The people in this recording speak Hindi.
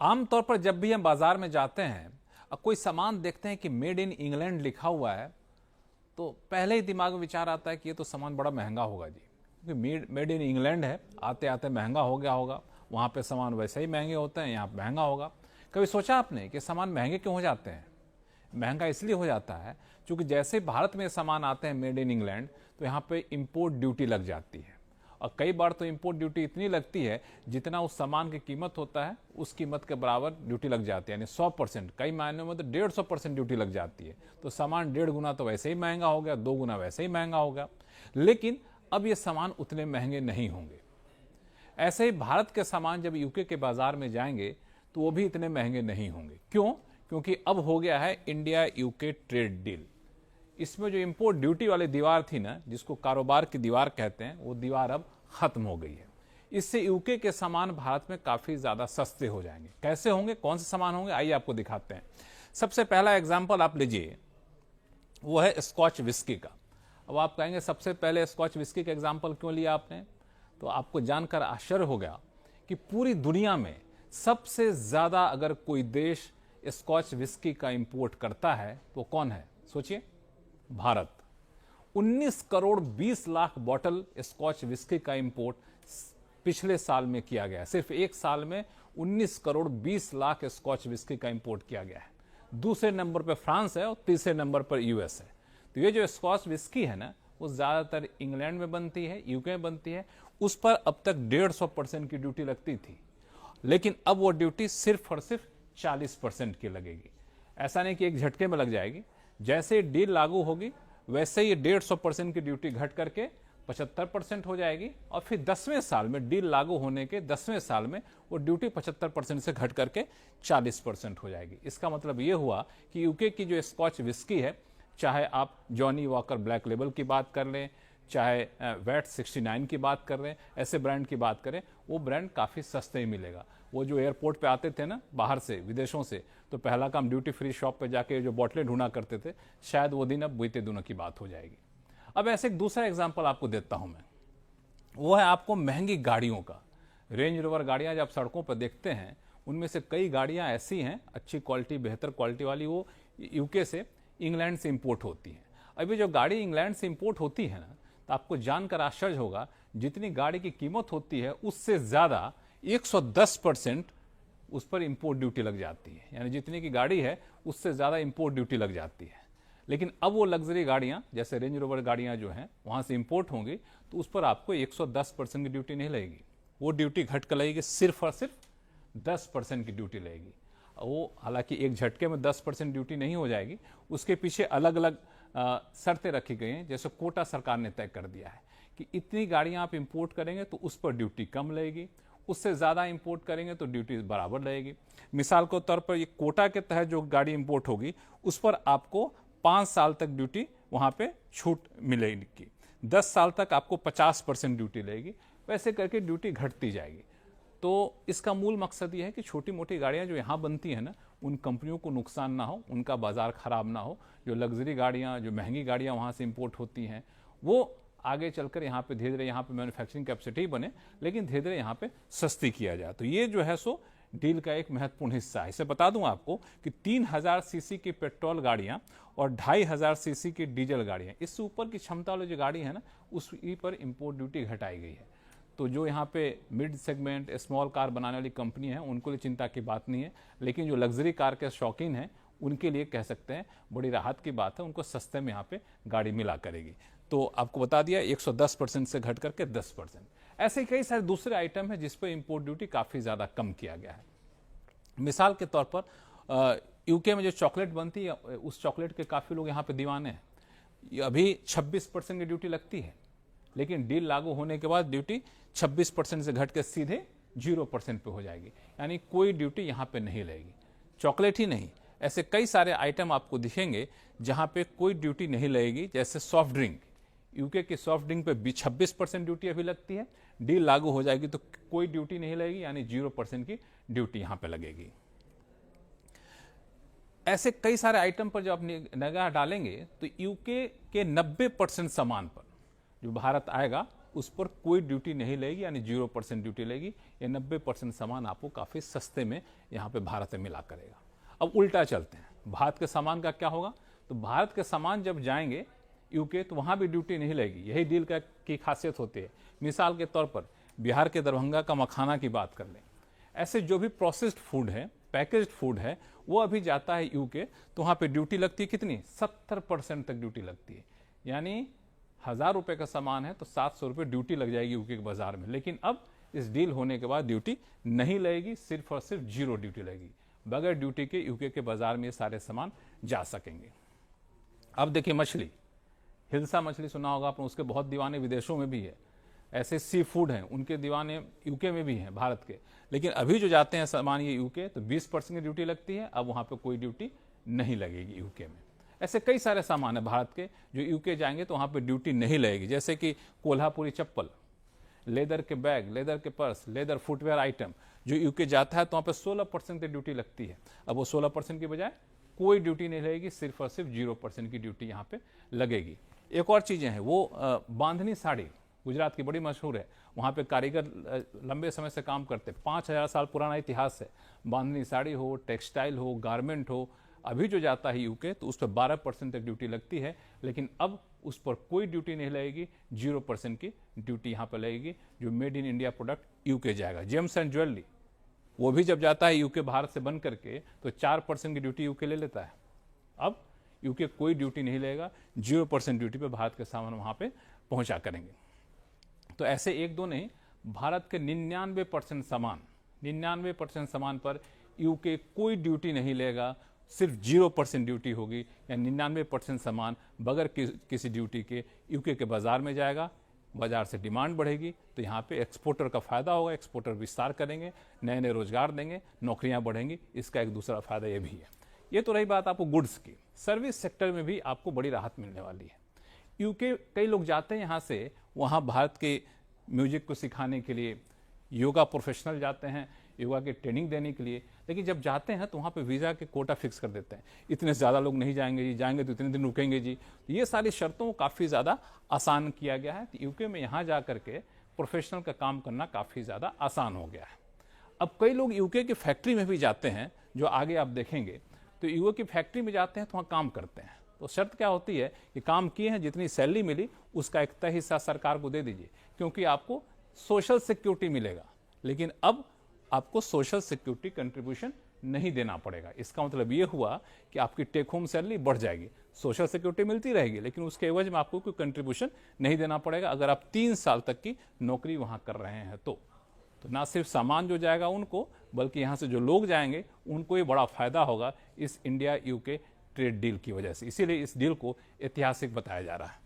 आमतौर पर जब भी हम बाजार में जाते हैं और कोई सामान देखते हैं कि मेड इन इंग्लैंड लिखा हुआ है, तो पहले ही दिमाग में विचार आता है कि ये तो सामान बड़ा महंगा होगा जी, क्योंकि मेड इन इंग्लैंड है, आते आते महंगा हो गया होगा। वहाँ पे सामान वैसे ही महंगे होते हैं, यहाँ महंगा होगा। कभी सोचा आपने कि सामान महंगे क्यों हो जाते हैं? महंगा इसलिए हो जाता है क्योंकि जैसे भारत में सामान आते हैं मेड इन इंग्लैंड, तो यहाँ पे इंपोर्ट ड्यूटी लग जाती है। और कई बार तो इंपोर्ट ड्यूटी इतनी लगती है जितना उस सामान की कीमत होता है उस कीमत के बराबर ड्यूटी लग जाती है, यानी 100%, कई मायनों में तो 150% ड्यूटी लग जाती है। तो सामान 1.5 गुना तो वैसे ही महंगा हो गया, 2 गुना वैसे ही महंगा हो गया। लेकिन अब ये सामान उतने महंगे नहीं होंगे। ऐसे ही भारत के सामान जब यूके के बाजार में जाएंगे तो वो भी इतने महंगे नहीं होंगे। क्यों? क्योंकि अब हो गया है इंडिया यूके ट्रेड डील। इसमें जो इंपोर्ट ड्यूटी वाली दीवार थी ना, जिसको कारोबार की दीवार कहते हैं, वो दीवार अब खत्म हो गई है। इससे यूके के सामान भारत में काफी ज्यादा सस्ते हो जाएंगे। कैसे होंगे, कौन से सामान होंगे, आइए आपको दिखाते हैं। सबसे पहला एग्जाम्पल आप लीजिए, वो है स्कॉच विस्की का। अब आप कहेंगे सबसे पहले स्कॉच विस्की का एग्जाम्पल क्यों लिया आपने? तो आपको जानकर आश्चर्य हो गया कि पूरी दुनिया में सबसे ज्यादा अगर कोई देश स्कॉच विस्की का इंपोर्ट करता है तो कौन है? सोचिए, भारत। 19 करोड़ 20 लाख बोतल स्कॉच विस्की का इंपोर्ट पिछले साल में किया गया है। सिर्फ एक साल में 19 करोड़ 20 लाख स्कॉच विस्की का इंपोर्ट किया गया है। दूसरे नंबर पर फ्रांस है और तीसरे नंबर पर यूएस है। तो ये जो स्कॉच विस्की है ना, वो ज्यादातर इंग्लैंड में बनती है, यूके में बनती है। उस पर अब तक 150% की ड्यूटी लगती थी, लेकिन अब वो ड्यूटी सिर्फ और सिर्फ 40% की लगेगी। ऐसा नहीं कि एक झटके में लग जाएगी। जैसे डील लागू होगी वैसे ही 150% की ड्यूटी घट करके 75% हो जाएगी, और फिर 10वें साल में, डील लागू होने के 10वें साल में, वो ड्यूटी 75% से घट करके 40% हो जाएगी। इसका मतलब ये हुआ कि यूके की जो स्कॉच विस्की है, चाहे आप जॉनी वॉकर ब्लैक लेबल की बात कर लें, चाहे वैट 69 की बात कर रहे हैं, ऐसे ब्रांड की बात करें, वो ब्रांड काफ़ी सस्ते ही मिलेगा। वो जो एयरपोर्ट पे आते थे ना बाहर से, विदेशों से, तो पहला काम ड्यूटी फ्री शॉप पे जाके जो बोतलें ढूंढा करते थे, शायद वो दिन अब बीते दिनों की बात हो जाएगी। अब ऐसे एक दूसरा एग्जाम्पल आपको देता हूं मैं, वो है आपको महंगी गाड़ियों का। रेंज रोवर गाड़ियां जब सड़कों पर देखते हैं, उनमें से कई गाड़ियां ऐसी हैं अच्छी क्वालिटी, बेहतर क्वालिटी वाली, वो यूके से, इंग्लैंड से इंपोर्ट होती हैं। अभी जो गाड़ी इंग्लैंड से इंपोर्ट होती है ना, तो आपको जानकर आश्चर्य होगा, जितनी गाड़ी की कीमत होती है उससे ज्यादा 110% उस पर इंपोर्ट ड्यूटी लग जाती है। यानी जितनी की गाड़ी है उससे ज्यादा इंपोर्ट ड्यूटी लग जाती है। लेकिन अब वो लग्जरी गाड़ियां, जैसे रेंज रोवर गाड़ियां जो हैं, वहां से इंपोर्ट होंगी, तो उस पर आपको 110% की ड्यूटी नहीं लगेगी। वो ड्यूटी घट कर लगेगी, सिर्फ और सिर्फ 10% की ड्यूटी लगेगी। वो हालांकि एक झटके में 10% ड्यूटी नहीं हो जाएगी, उसके पीछे अलग अलग शर्तें रखी गई हैं। जैसे कोटा सरकार ने तय कर दिया है कि इतनी गाड़ियां आप इंपोर्ट करेंगे तो उस पर ड्यूटी कम लगेगी, उससे ज्यादा इंपोर्ट करेंगे तो ड्यूटी बराबर रहेगी। मिसाल के तौर पर ये कोटा के तहत जो गाड़ी इंपोर्ट होगी उस पर आपको 5 साल तक ड्यूटी वहां पे छूट मिलेगी, 10 साल तक आपको 50% ड्यूटी लगेगी। वैसे करके ड्यूटी घटती जाएगी। तो इसका मूल मकसद ये है कि छोटी मोटी गाड़ियां जो यहाँ बनती हैं ना, उन कंपनियों को नुकसान ना हो, उनका बाजार खराब ना हो। जो लग्जरी गाड़ियां, जो महंगी गाड़ियां वहां से इंपोर्ट होती हैं, वो आगे चलकर यहाँ पे धीरे धीरे यहाँ पे मैन्युफैक्चरिंग कैपेसिटी बने, लेकिन धीरे धीरे यहाँ पे सस्ती किया जाए। तो ये जो है सो डील का एक महत्वपूर्ण हिस्सा है। इसे बता दूं आपको कि 3000 सीसी की पेट्रोल गाड़ियां और 2500 सीसी की डीजल गाड़ियां, इससे ऊपर की क्षमता वाली जो गाड़ी है ना, उस पर इंपोर्ट ड्यूटी घटाई गई है। तो जो यहाँ पे मिड सेगमेंट स्मॉल कार बनाने वाली कंपनी है, उनको लिए चिंता की बात नहीं है। लेकिन जो लग्जरी कार के शौकीन हैं, उनके लिए कह सकते हैं बड़ी राहत की बात है, उनको सस्ते में यहाँ पे गाड़ी मिला करेगी। तो आपको बता दिया 110% से घट करके 10%। ऐसे कई सारे दूसरे आइटम है जिस पर इंपोर्ट ड्यूटी काफी ज्यादा कम किया गया है। मिसाल के तौर पर यूके में जो चॉकलेट बनती है, उस चॉकलेट के काफी लोग यहाँ पे दीवाने हैं। अभी 26% की ड्यूटी लगती है, लेकिन डील लागू होने के बाद ड्यूटी 26% से घट के सीधे 0% पे हो जाएगी। यानी कोई ड्यूटी यहाँ पे नहीं लगेगी। चॉकलेट ही नहीं, ऐसे कई सारे आइटम आपको दिखेंगे जहां पे कोई ड्यूटी नहीं लगेगी। जैसे सॉफ्ट ड्रिंक, यूके की सॉफ्ट ड्रिंक पे 26% ड्यूटी अभी लगती है, डील लागू हो जाएगी तो कोई ड्यूटी नहीं लगेगी, यानी 0% की ड्यूटी यहां पे लगेगी। ऐसे कई सारे आइटम पर जब आप निगाह डालेंगे तो यूके के 90% सामान पर जो भारत आएगा उस पर कोई ड्यूटी नहीं लगेगी, यानी 0% ड्यूटी लगेगी। ये 90% सामान आपको काफ़ी सस्ते में यहाँ पे भारत में मिला करेगा। अब उल्टा चलते हैं, भारत के सामान का क्या होगा? तो भारत के सामान जब जाएंगे यूके तो वहाँ भी ड्यूटी नहीं लगेगी। यही डील की खासियत होती है। मिसाल के तौर पर बिहार के दरभंगा का मखाना की बात कर लें, ऐसे जो भी प्रोसेस्ड फूड है, पैकेज्ड फूड है, वो अभी जाता है यूके, तो वहाँ पे ड्यूटी लगती है कितनी? 70% तक ड्यूटी लगती है। यानी 1000 रुपये का सामान है तो 700 रुपये ड्यूटी लग जाएगी यूके के बाजार में। लेकिन अब इस डील होने के बाद ड्यूटी नहीं लगेगी, सिर्फ और सिर्फ 0 ड्यूटी लगेगी। बगैर ड्यूटी के यूके के बाजार में ये सारे सामान जा सकेंगे। अब देखिए मछली, हिल्सा मछली सुना होगा आपने, उसके बहुत दीवाने विदेशों में भी है। ऐसे सी फूड हैं, उनके दीवाने यूके में भी हैं, भारत के। लेकिन अभी जो जाते हैं सामान ये यूके, तो 20% की ड्यूटी लगती है। अब वहाँ पे कोई ड्यूटी नहीं लगेगी यूके में। ऐसे कई सारे सामान है भारत के जो यूके जाएंगे तो वहाँ पे ड्यूटी नहीं लगेगी, जैसे कि कोल्हापुरी चप्पल, लेदर के बैग, लेदर के पर्स, लेदर फुटवेयर आइटम जो यूके जाता है तो वहाँ पे 16% की ड्यूटी लगती है। अब वो 16% की बजाय कोई ड्यूटी नहीं लगेगी, सिर्फ और सिर्फ 0% की ड्यूटी यहाँ पे लगेगी। एक और चीज़ें हैं, वो बांधनी साड़ी गुजरात की बड़ी मशहूर है। वहाँ पे कारीगर लंबे समय से काम करते, 5000 साल पुराना इतिहास है। बांधनी साड़ी हो, टेक्सटाइल हो, गारमेंट हो, अभी जो जाता है यूके तो उस पर 12% तक ड्यूटी लगती है। लेकिन अब उस पर कोई ड्यूटी नहीं लगेगी, 0% की ड्यूटी यहाँ पर लगेगी जो made in India product UK जाएगा। जेम्स एंड ज्वेलरी, वो भी जब जाता है यूके भारत से बन करके तो 4% की ड्यूटी यूके ले लेता है। अब यूके कोई ड्यूटी नहीं लेगा, 0% ड्यूटी पे भारत के सामान वहाँ पे पहुँचा करेंगे। तो ऐसे एक दो नहीं, भारत के 99% सामान पर यूके कोई ड्यूटी नहीं लेगा, सिर्फ 0% ड्यूटी होगी। या 99% सामान बगैर किसी ड्यूटी के यूके के बाजार में जाएगा। बाजार से डिमांड बढ़ेगी तो यहाँ पे एक्सपोर्टर का फायदा होगा, एक्सपोर्टर विस्तार करेंगे, नए नए रोजगार देंगे, नौकरियाँ बढ़ेंगी। इसका एक दूसरा फायदा ये भी है। ये तो रही बात आपको गुड्स की। सर्विस सेक्टर में भी आपको बड़ी राहत मिलने वाली है। यूके कई लोग जाते हैं यहाँ से, वहाँ भारत के म्यूजिक को सिखाने के लिए, योगा प्रोफेशनल जाते हैं योगा की ट्रेनिंग देने के लिए। लेकिन जब जाते हैं तो वहाँ पे वीज़ा के कोटा फिक्स कर देते हैं, इतने ज़्यादा लोग नहीं जाएंगे जी, जाएंगे तो इतने दिन रुकेंगे जी। तो ये सारी शर्तों को काफ़ी ज़्यादा आसान किया गया है। तो यूके में यहाँ जा करके प्रोफेशनल का काम करना काफ़ी ज़्यादा आसान हो गया है। अब कई लोग यूके की फैक्ट्री में भी जाते हैं, जो आगे आप देखेंगे। तो यूके की फैक्ट्री में जाते हैं तो वहाँ काम करते हैं। तो शर्त क्या होती है कि काम किए हैं, जितनी सैलरी मिली उसका एक तय हिस्सा सरकार को दे दीजिए, क्योंकि आपको सोशल सिक्योरिटी मिलेगा। लेकिन अब आपको सोशल सिक्योरिटी कंट्रीब्यूशन नहीं देना पड़ेगा। इसका मतलब ये हुआ कि आपकी टेक होम सैलरी बढ़ जाएगी, सोशल सिक्योरिटी मिलती रहेगी, लेकिन उसके एवज में आपको कोई कंट्रीब्यूशन नहीं देना पड़ेगा अगर आप 3 साल तक की नौकरी वहां कर रहे हैं। तो ना सिर्फ सामान जो जाएगा उनको, बल्कि यहाँ से जो लोग जाएंगे उनको ये बड़ा फायदा होगा इस इंडिया यूके ट्रेड डील की वजह से। इसीलिए इस डील को ऐतिहासिक बताया जा रहा है।